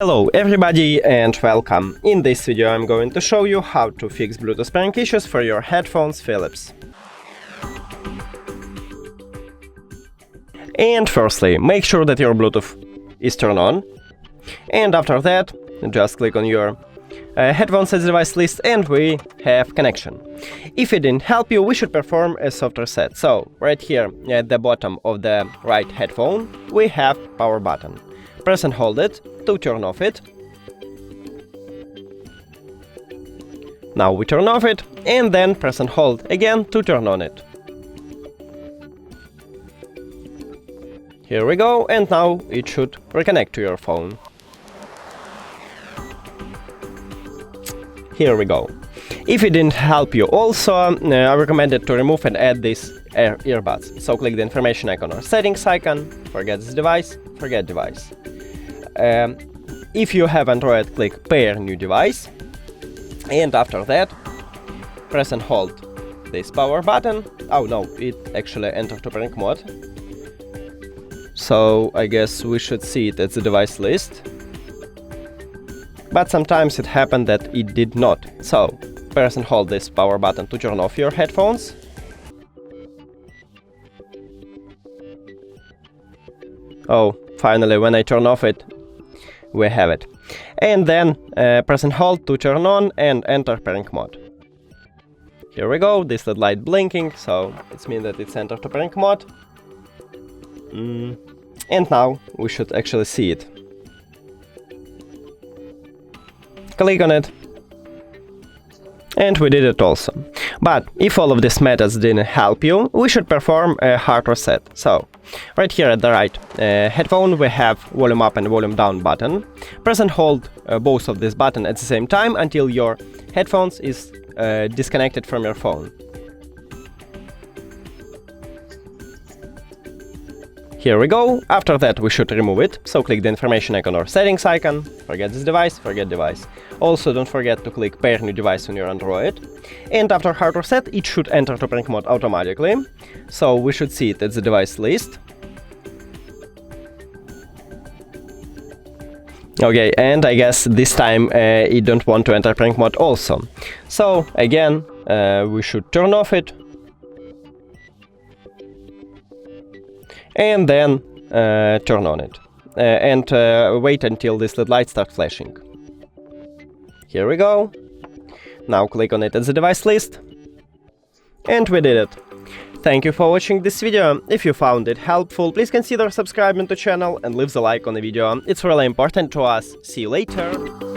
Hello everybody and welcome. In this video I'm going to show you how to fix Bluetooth pairing issues for your headphones Philips. And firstly, make sure that your Bluetooth is turned on. And after that, just click on your headphones as device list and we have connection. If it didn't help you, we should perform a soft reset. So right here at the bottom of the right headphone, we have power button. Press and hold it to turn off it. Now we turn off it and then press and hold again to turn on it. Here we go, and now it should reconnect to your phone. Here we go. If it didn't help you also, I recommend it to remove and add these earbuds. So click the information icon or settings icon, forget this device, forget device. If you have Android, click pair new device, and after that press and hold this power button. Oh no, it actually entered to pairing mode, so I guess we should see it as the device list, but sometimes it happened that it did not. So press and hold this power button to turn off your headphones. Oh, finally, when I turn off it, we have it. And then press and hold to turn on and enter pairing mode. Here we go, this LED light blinking, so it means that it's entered to pairing mode. And now we should actually see it. Click on it. And we did it also. But if all of these methods didn't help you, we should perform a hard reset. So right here at the right headphone we have volume up and volume down button. Press and hold both of these buttons at the same time until your headphones is disconnected from your phone. Here we go. After that we should remove it, so click the information icon or settings icon, forget this device, forget device. Also don't forget to click pair new device on your Android. And after hard reset it should enter to pairing mode automatically, so we should see it as the device list. Okay, and I guess this time it don't want to enter pairing mode also. So again, we should turn off it. And then turn on it. And wait until this LED light starts flashing. Here we go. Now click on it as the device list. And we did it. Thank you for watching this video. If you found it helpful, please consider subscribing to the channel and leave the like on the video. It's really important to us. See you later.